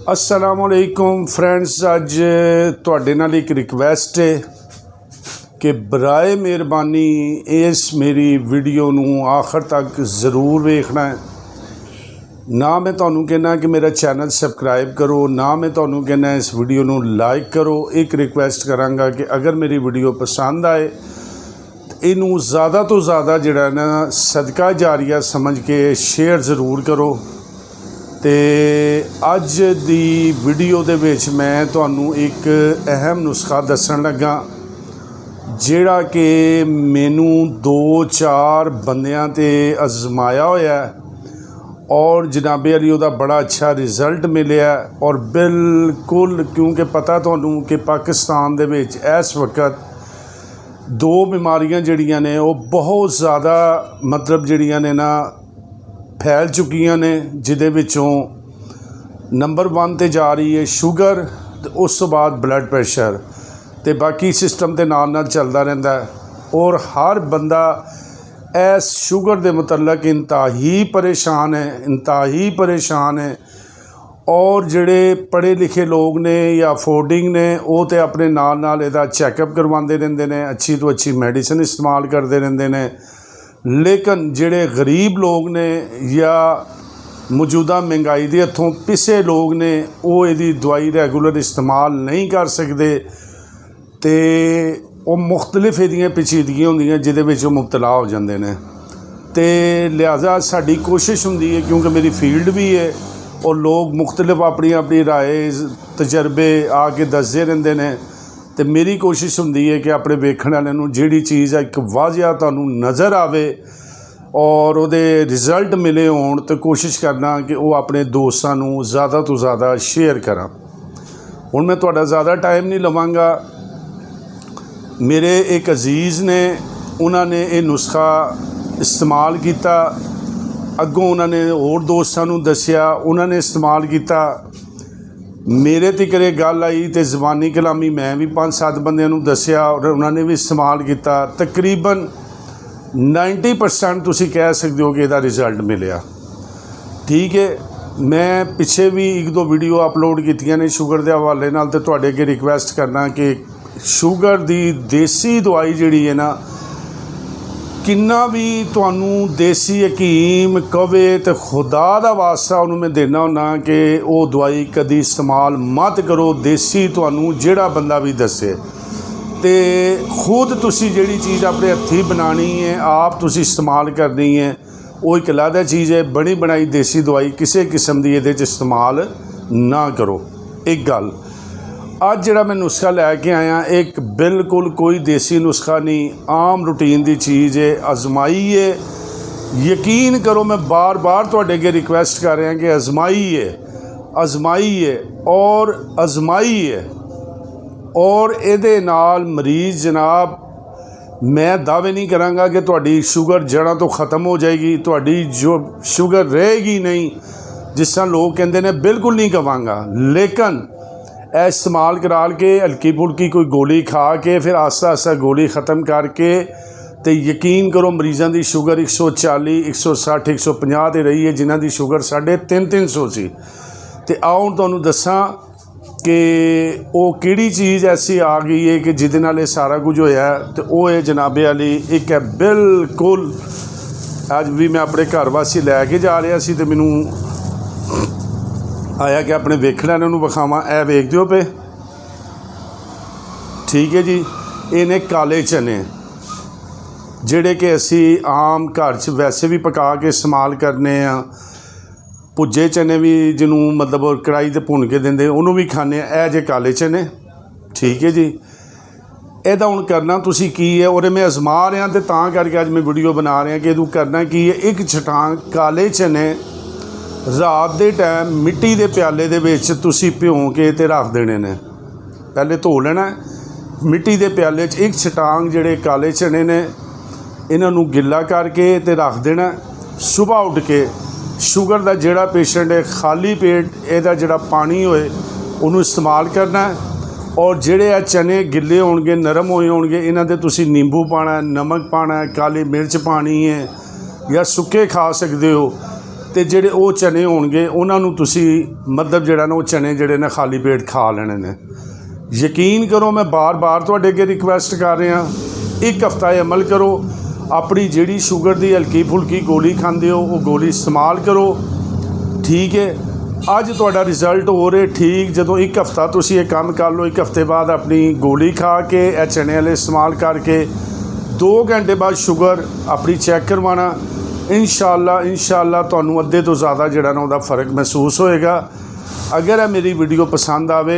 अस्सलामुअलैकुम फ्रेंड्स, अज तुहाडे नाल एक रिक्वेस्ट है कि बराए मेहरबानी इस मेरी वीडियो नू आखिर तक ज़रूर वेखना है। ना मैं तुहानू कहना कि मेरा चैनल सबसक्राइब करो, ना मैं तुहानू कहना इस वीडियो नू लाइक करो। एक रिक्वेस्ट करांगा कि अगर मेरी वीडियो पसंद आए तो इनू ज़्यादा तो ज़्यादा जिहड़ा ना सदका जारिया समझ के शेयर ज़रूर करो। तो अज दी वीडियो दे विच मैं तुहानू एक अहम नुस्खा दसन लगा जिहड़ा कि मैनू 2-4 बंदियां ते आजमाया होया और जनाबे अली उहदा बड़ा अच्छा रिजल्ट मिलिया। और बिल्कुल क्योंकि पता तुहानू कि पाकिस्तान दे विच इस वक्त 2 बीमारियां जिहड़ियां ने वो बहुत ज़्यादा मतलब जिहड़ियां ने ना फैल चुकियां ने, जिहदे विचों नंबर 1 ते जा रही है शुगर, तो उस तो बाद ब्लड प्रेशर, तो बाकी सिस्टम के नाल नाल चलता रहता है। और हर बंदा इस शुगर के मतलब इंतहाई परेशान है। और जिहड़े पढ़े लिखे लोग ने या अफोर्डिंग ने वो तो अपने नाल नाल इहदा चैकअप करवाते रहंदे ने, अच्छी तो अच्छी मैडिसिन इस्तेमाल करते रहंदे ने। लेकिन जिहड़े गरीब लोग ने या मौजूदा महंगाई के हथों पिसे लोग ने वो इहदी दवाई रैगूलर इस्तेमाल नहीं कर सकते, तो वो मुख्तलिफ इहदियां पेचीदगियां होंदियां जिहदे विच मुबतला हो जाते हैं। तो लिहाजा साडी कोशिश हुंदी है, क्योंकि मेरी फील्ड भी है और लोग मुख्तलिफ अपनी अपनी राय तजर्बे आके दसदे रहंदे ने, तो मेरी कोशिश हुंदी है कि अपने वेखण वालिਆਂ ਨੂੰ ਜਿਹੜੀ चीज़ एक वाजिया तुहानू नज़र आवे और उहदे रिजल्ट मिले होण, तो कोशिश करना कि वो अपने दोस्तां नू ज़्यादा तो ज़्यादा शेयर करा। हुण मैं तुहाडा ज़्यादा टाइम नहीं लवांगा। मेरे एक अजीज़ ने उन्होंने ये नुस्खा इस्तेमाल किया, अगों उन्होंने होर दोस्तां नू दस्सिया, उन्होंने इस्तेमाल किया, मेरे तिकर गल आई तो ज़बानी कलामी मैं भी 5-7 बंदियां नू दस्सिया और उन्होंने भी इस्तेमाल किया। तकरीबन 90% तुसी कह सकते हो कि इसका रिजल्ट मिले। ठीक है, मैं पिछे भी 1-2 वीडियो अपलोड कीतियां ने शुगर के हवाले नाल, ते तुहाडे अगे रिक्वेस्ट करना कि शुगर की देसी दवाई जिहड़ी है ना, किन्ना भी तुहानू देसी हकीम कवे तो खुदा दा वास्ता उन्होंने मैं देना होना कि वो दवाई कदी इस्तेमाल मत करो। देसी तुहानू जिहड़ा बंदा भी दसे, तो खुद तुसी जिहड़ी चीज़ अपने हत्थी बनानी है, आप तुसी इस्तेमाल करनी है, वो एक अलग चीज़ है। बनी बनाई देसी दवाई किसी किस्म की इहदे च इस्तेमाल ना करो। एक गल अज जिहड़ा मैं नुस्खा लैके आया, एक बिल्कुल कोई देसी नुस्खा नहीं, आम रूटीन की चीज़ है, आजमाइए। यकीन करो, मैं बार बार तुहाडे अगे रिक्वेस्ट कर रहा कि आजमाइए और इहदे नाल मरीज़ जनाब, मैं दावे नहीं करांगा कि तुहाडी शुगर जड़ां तो ख़त्म हो जाएगी, तुहाडी जो शुगर रहेगी नहीं, जिस तरह लोग कहते हैं, बिल्कुल नहीं कहांगा। लेकिन इस्तेमाल करा के हल्की फुल्की कोई गोली खा के फिर आस्ता आस्ता गोली ख़त्म करके, तो यकीन करो मरीज़ों की शुगर 140, 160, 150 ते रही है, जिन्हां दी शुगर 350 सी। तो आओ तुहानू दसां कि वो किहड़ी चीज़ ऐसी आ गई है कि जिहदे नाल सारा कुछ होया। तो वो है जनाबे अली एक है बिल्कुल। अज भी मैं अपने घर वासी लैके जा रहा सी, तो मैनू आया कि अपने वेखण वालिਆਂ ਨੂੰ विखावां। ए वेखदे हो पे, ठीक है जी। ये ने काले चने जिहड़े कि असी आम घर च वैसे भी पका के इस्तेमाल करने आ। भुज्जे चने भी जिन्हों मतलब कढ़ाई ते भुन के देंदे उन्होंने भी खाने। ए जे काले चने, ठीक है जी। ਇਹਦਾ ਹੁਣ करना तुसी की है, और मैं आजमा रहा तो तां करके अज मैं वीडियो बना रहा कि ਇਹਨੂੰ करना की है। एक छटांग काले चने रात के टाइम मिट्टी के प्याले दे विच तुसी भिओं के ते रख देने ने। पहले धो लेना मिट्टी के प्याले च, एक छटांग जिहड़े काले चने ने इन्हों गिला करके ते रख देना। सुबह उठ के शुगर का जिहड़ा पेशेंट है खाली पेट इहदा जिहड़ा पानी होए उन्होंने इस्तेमाल करना है। और जिहड़े आ चने गिले होणगे, नरम होए होणगे, इन्हां दे तुसी नींबू पाना, नमक पाना, काली मिर्च पानी है या सुक्के खा सकते हो। ਤੇ ਜਿਹੜੇ ਉਹ ਚਨੇ ਹੋਣਗੇ ਉਹਨਾਂ ਨੂੰ ਤੁਸੀਂ ਮਤਲਬ ਜਿਹੜਾ ਨਾ ਉਹ ਚਨੇ ਜਿਹੜੇ ਨੇ ਖਾਲੀ ਪੇਟ ਖਾ ਲੈਣੇ ਨੇ। ਯਕੀਨ ਕਰੋ, ਮੈਂ ਬਾਰ-ਬਾਰ ਤੁਹਾਡੇ ਅੱਗੇ ਰਿਕੁਐਸਟ ਕਰ ਰਿਹਾ, ਇੱਕ ਹਫ਼ਤਾ ਇਹ ਅਮਲ ਕਰੋ। ਆਪਣੀ ਜਿਹੜੀ ਸ਼ੂਗਰ ਦੀ ਹਲਕੀ ਫੁਲਕੀ ਗੋਲੀ ਖਾਂਦੇ ਹੋ ਉਹ ਗੋਲੀ ਇਸਤੇਮਾਲ ਕਰੋ, ਠੀਕ ਹੈ। ਅੱਜ ਤੁਹਾਡਾ ਰਿਜ਼ਲਟ ਹੋ ਰਿਹਾ ਠੀਕ। ਜਦੋਂ ਇੱਕ ਹਫ਼ਤਾ ਤੁਸੀਂ ਇਹ ਕੰਮ ਕਰ ਲਓ, ਇੱਕ ਹਫ਼ਤੇ ਬਾਅਦ ਆਪਣੀ ਗੋਲੀ ਖਾ ਕੇ ਇਹ ਚਨੇ ਵਾਲੇ ਇਸਤੇਮਾਲ ਕਰਕੇ 2 ਘੰਟੇ ਬਾਅਦ ਸ਼ੂਗਰ ਆਪਣੀ ਚੈੱਕ ਕਰਵਾਉਣਾ। ਇਨਸ਼ਾਅੱਲਾ ਤੁਹਾਨੂੰ ਅੱਧੇ ਤੋਂ ਜ਼ਿਆਦਾ ਜਿਹੜਾ ਨਾ ਉਹਦਾ फ़र्क महसूस होएगा। अगर ਇਹ मेरी वीडियो पसंद आवे,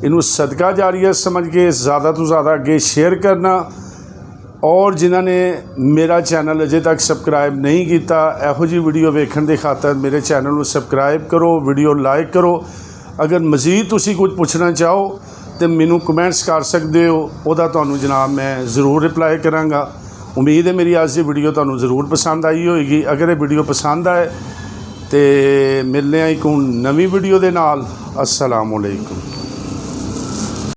ਇਹਨੂੰ सदका जारिया समझ के ज़्यादा तो ज़्यादा अगे शेयर करना। और जिन्होंने मेरा चैनल अजे तक सबसक्राइब नहीं किया, ਇਹੋ जी वीडियो वेखण के खातर मेरे चैनल को सबसक्राइब करो, वीडियो लाइक करो। अगर मज़ीद तुसी कुछ पूछना चाहो तो मैनू कमेंट्स कर सकते हो, ਉਹਦਾ ਤੁਹਾਨੂੰ जनाब मैं ज़रूर रिप्लाई कराँगा। उम्मीद है मेरी आज की वीडियो तुहानू ज़रूर पसंद आई होएगी। अगर ये वीडियो पसंद आए तो मिलने एक नवी वीडियो के नाल। अस्सलाम वालेकुम।